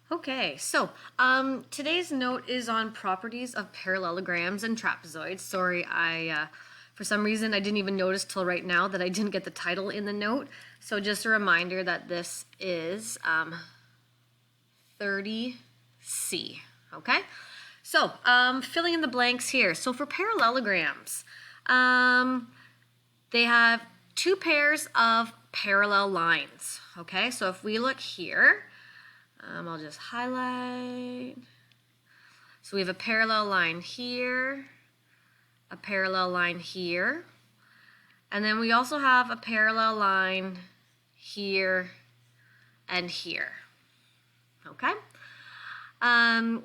Okay, so today's note is on properties of parallelograms and trapezoids. Sorry, for some reason I didn't even notice till right now that I didn't get the title in the note. So just a reminder that this is 30C, okay? So filling in the blanks here. So for parallelograms, they have two pairs of parallel lines, okay? So if we look here, I'll just highlight. So we have a parallel line here, a parallel line here, and then we also have a parallel line here and here. Okay? Oh,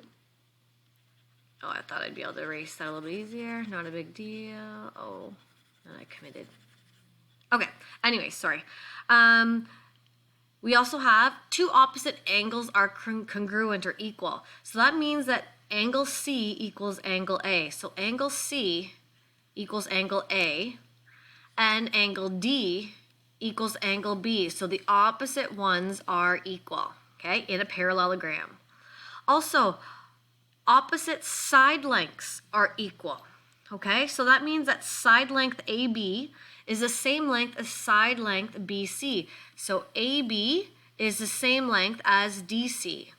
I thought I'd be able to erase that a little bit easier. Not a big deal. Oh, and I committed. Okay, anyway, sorry. We also have two opposite angles are congruent or equal. So that means that angle C equals angle A. So angle C equals angle A, and angle D equals angle B. So the opposite ones are equal, okay, in a parallelogram. Also, opposite side lengths are equal, okay? So that means that side length AB is the same length as side length BC. So AB is the same length as DC.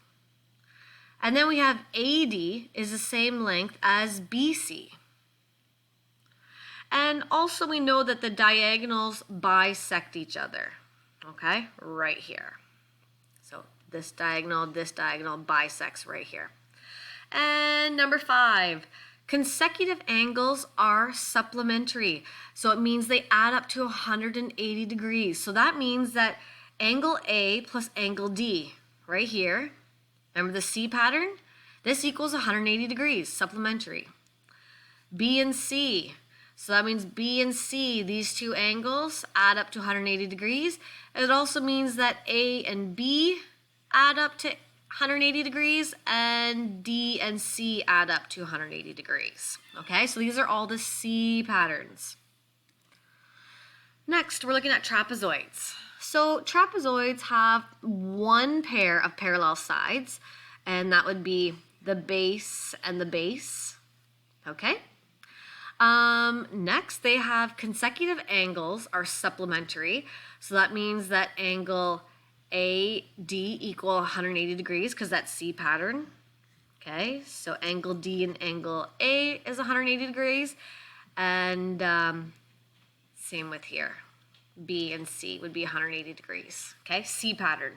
And then we have AD is the same length as BC. And also we know that the diagonals bisect each other, okay, right here. So this diagonal bisects right here. And number 5, consecutive angles are supplementary. So it means they add up to 180 degrees. So that means that angle A plus angle D right here, remember the C pattern? This equals 180 degrees, supplementary. B and C, so that means B and C, these two angles add up to 180 degrees. It also means that A and B add up to 180 degrees, and D and C add up to 180 degrees. Okay, so these are all the C patterns. Next, we're looking at trapezoids. So trapezoids have one pair of parallel sides, and that would be the base and the base. Okay. Next, they have consecutive angles are supplementary. So that means that angle AD equal 180 degrees because that's C pattern. Okay, so angle D and angle A is 180 degrees. And same with here. B and C would be 180 degrees. Okay, C pattern.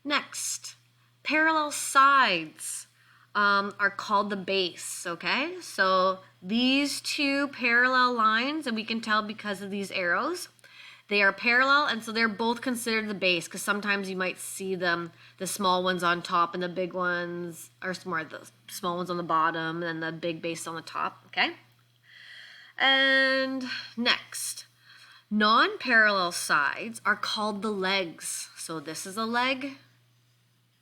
Next, parallel sides are called the base, okay? So these two parallel lines, and we can tell because of these arrows, they are parallel, and so they're both considered the base, because sometimes you might see them, the small ones on top and the big ones, or more the small ones on the bottom and the big base on the top, okay? And next, non-parallel sides are called the legs. So this is a leg,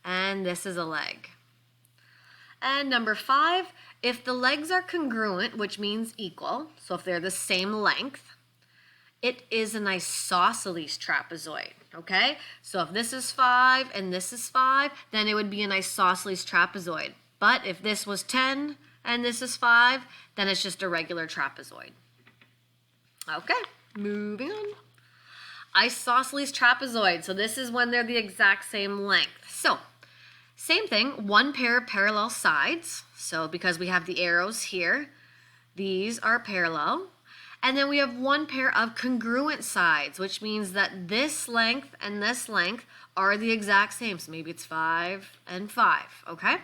and this is a leg. And number 5, if the legs are congruent, which means equal, so if they're the same length, it is an isosceles trapezoid, okay? So if this is 5 and this is 5, then it would be an isosceles trapezoid. But if this was 10 and this is 5, then it's just a regular trapezoid. Okay, moving on. Isosceles trapezoid, so this is when they're the exact same length. So, same thing, one pair of parallel sides. So because we have the arrows here, these are parallel. And then we have one pair of congruent sides, which means that this length and this length are the exact same. So maybe it's 5 and 5, okay?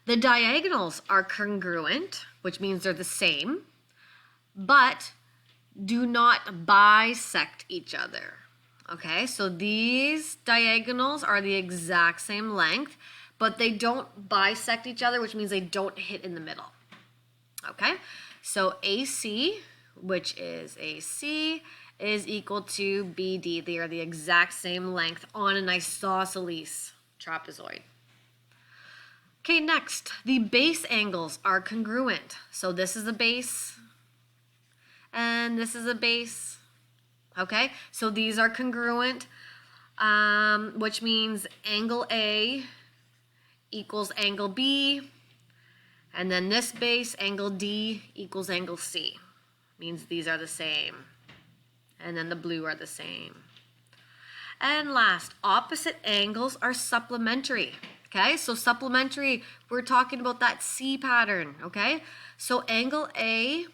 The diagonals are congruent, which means they're the same, but do not bisect each other. Okay, so these diagonals are the exact same length, but they don't bisect each other, which means they don't hit in the middle. Okay, so AC, which is AC, is equal to BD. They are the exact same length on an isosceles trapezoid. Okay, next, the base angles are congruent. So this is a base, and this is a base. Okay, so these are congruent. which means angle A equals angle B, and then this base, angle D, equals angle C. Means these are the same. And then the blue are the same. And last, opposite angles are supplementary. Okay, so supplementary, we're talking about that C pattern. Okay, so angle A,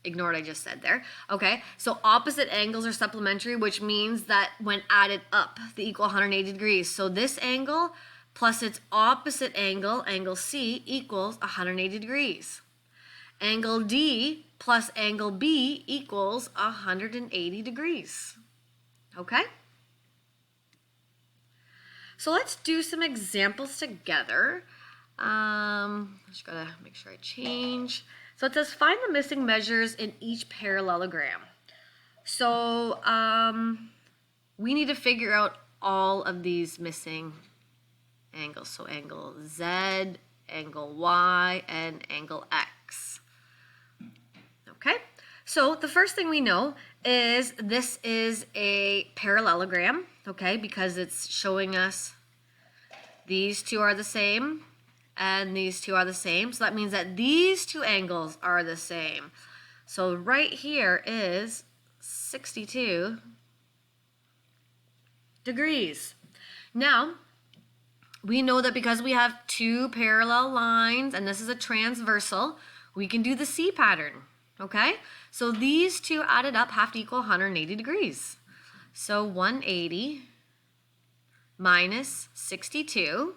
ignore what I just said there. Okay, so opposite angles are supplementary, which means that when added up, they equal 180 degrees. So this angle plus its opposite angle, angle C, equals 180 degrees. Angle D plus angle B equals 180 degrees. Okay? So let's do some examples together. Just gotta make sure I change. So it says find the missing measures in each parallelogram. So we need to figure out all of these missing angles. So angle Z, angle Y, and angle X. Okay, so the first thing we know is this is a parallelogram, okay, because it's showing us these two are the same and these two are the same. So that means that these two angles are the same. So right here is 62 degrees. Now, we know that because we have two parallel lines and this is a transversal, we can do the C pattern. Okay, so these two added up have to equal 180 degrees. So 180 minus 62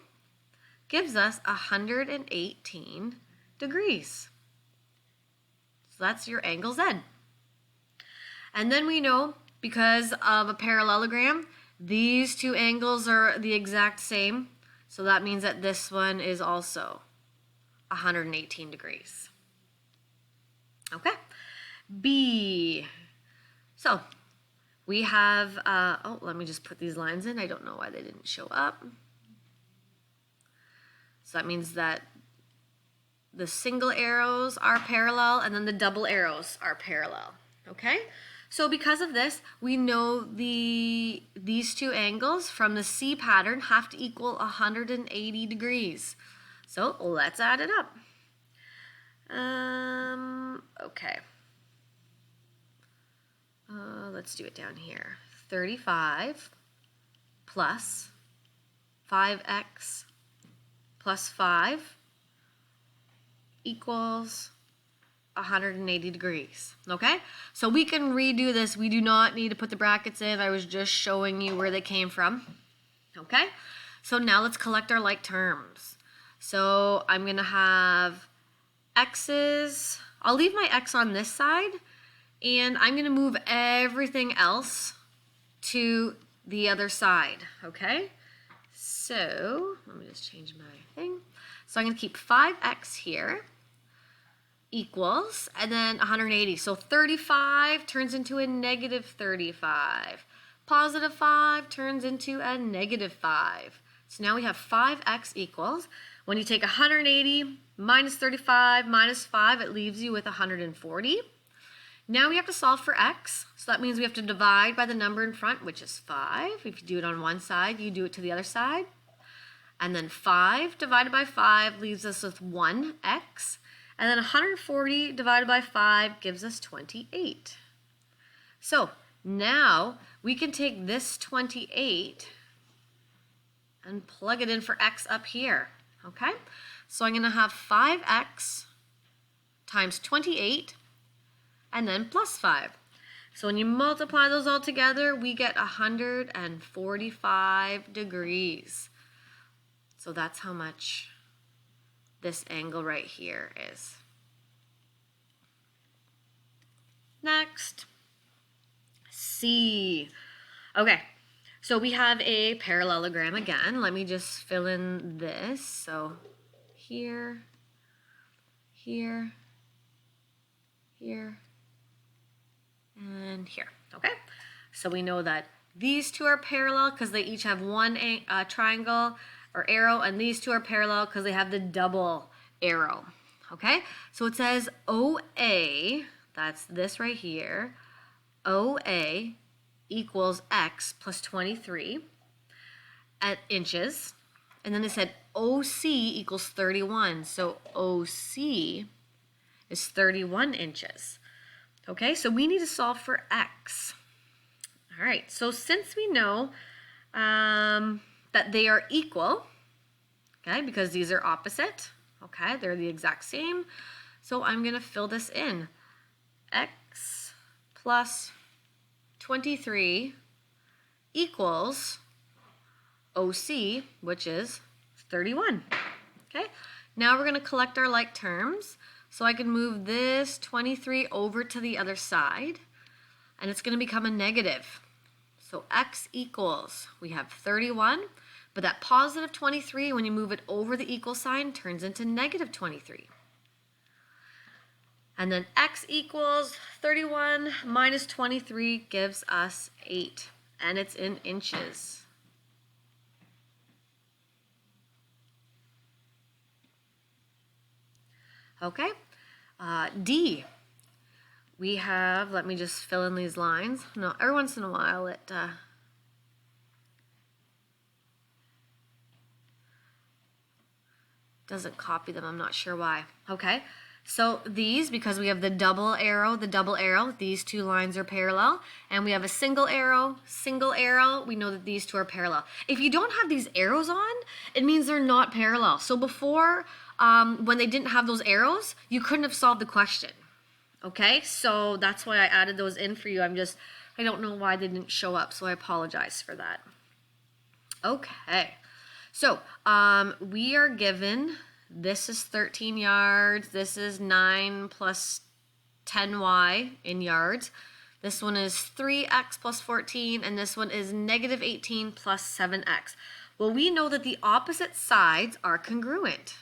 gives us 118 degrees. So that's your angle Z. And then we know because of a parallelogram, these two angles are the exact same. So that means that this one is also 118 degrees. Okay, B. So we have, let me just put these lines in. I don't know why they didn't show up. So that means that the single arrows are parallel and then the double arrows are parallel. Okay, so because of this, we know these two angles from the C pattern have to equal 180 degrees. So let's add it up. Okay. Let's do it down here. 35 plus 5x plus 5 equals 180 degrees. Okay? So we can redo this. We do not need to put the brackets in. I was just showing you where they came from. Okay? So now let's collect our like terms. So I'm going to have x's. I'll leave my x on this side, and I'm going to move everything else to the other side, okay? So let me just change my thing. So I'm going to keep 5x here equals, and then 180. So 35 turns into a negative 35. Positive 5 turns into a negative 5. So now we have 5x equals, when you take 180 minus 35 minus 5, it leaves you with 140. Now we have to solve for x. So that means we have to divide by the number in front, which is 5. If you do it on one side, you do it to the other side. And then 5 divided by 5 leaves us with 1x. And then 140 divided by 5 gives us 28. So now we can take this 28 and plug it in for x up here. Okay? So I'm going to have 5x times 28 and then plus 5. So when you multiply those all together, we get 145 degrees. So that's how much this angle right here is. Next, C. Okay, so we have a parallelogram again. Let me just fill in this. So here, here, here, and here. Okay, so we know that these two are parallel because they each have one triangle or arrow, and these two are parallel because they have the double arrow. Okay, so it says OA, that's this right here, OA equals x plus 23 at inches. And then they said OC equals 31. So OC is 31 inches. Okay, so we need to solve for x. All right, so since we know that they are equal, okay, because these are opposite, okay, they're the exact same. So I'm going to fill this in. X plus 23 equals OC, which is 31. Okay, now we're going to collect our like terms. So I can move this 23 over to the other side, and it's going to become a negative. So x equals, we have 31, but that positive 23, when you move it over the equal sign, turns into negative 23. And then x equals 31 minus 23 gives us 8, and it's in inches. Okay, D. We have, let me just fill in these lines. No, every once in a while it doesn't copy them. I'm not sure why. Okay, so these, because we have the double arrow, these two lines are parallel. And we have a single arrow, we know that these two are parallel. If you don't have these arrows on, it means they're not parallel. So before, when they didn't have those arrows, you couldn't have solved the question. Okay, so that's why I added those in for you. I don't know why they didn't show up, so I apologize for that. Okay, so we are given, this is 13 yards, this is 9 plus 10y in yards. This one is 3x plus 14, and this one is negative 18 plus 7x. Well, we know that the opposite sides are congruent.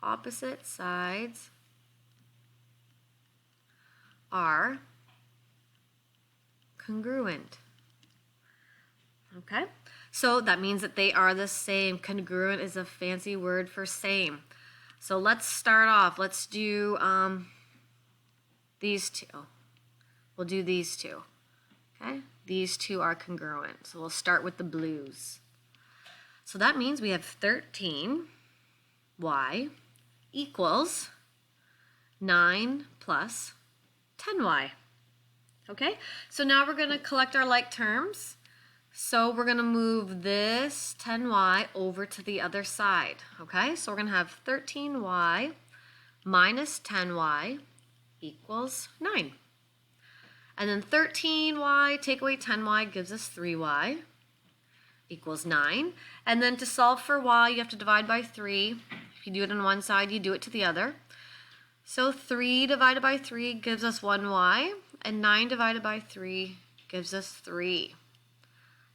Opposite sides are congruent. Okay, so that means that they are the same. Congruent is a fancy word for same. So let's start off. Let's do these two. We'll do these two. Okay, these two are congruent. So we'll start with the blues. So that means we have 13y equals 9 plus 10y. Okay, so now we're going to collect our like terms. So we're going to move this 10y over to the other side. Okay, so we're going to have 13y minus 10y equals 9. And then 13y, take away 10y, gives us 3y equals 9. And then to solve for y, you have to divide by 3. If you do it on one side, you do it to the other. So 3 divided by 3 gives us 1y, and 9 divided by 3 gives us 3.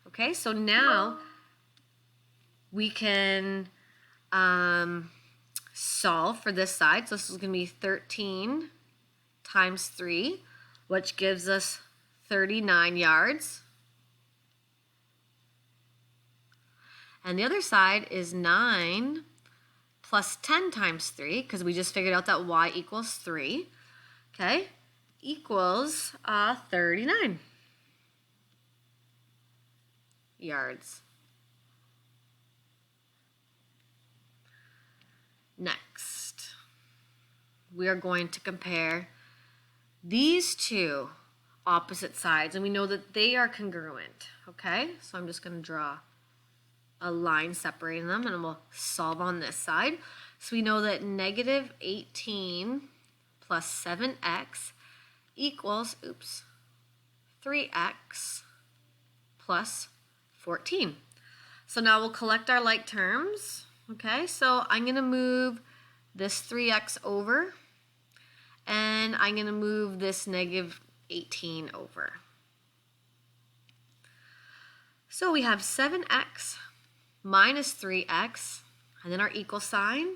Okay, so now we can solve for this side. So this is going to be 13 times 3, which gives us 39 yards. And the other side is 9 plus 10 times 3, because we just figured out that y equals 3, okay, equals 39 yards. Next, we are going to compare these two opposite sides, and we know that they are congruent, okay? So I'm just going to draw a line separating them, and we'll solve on this side. So we know that negative 18 plus 7x equals, 3x plus 14. So now we'll collect our like terms. Okay, so I'm going to move this 3x over, and I'm going to move this negative 18 over. So we have 7x minus 3x, and then our equal sign,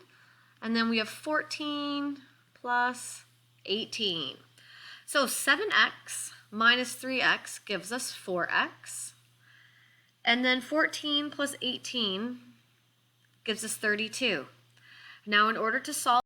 and then we have 14 plus 18. So 7x minus 3x gives us 4x, and then 14 plus 18 gives us 32. Now, in order to solve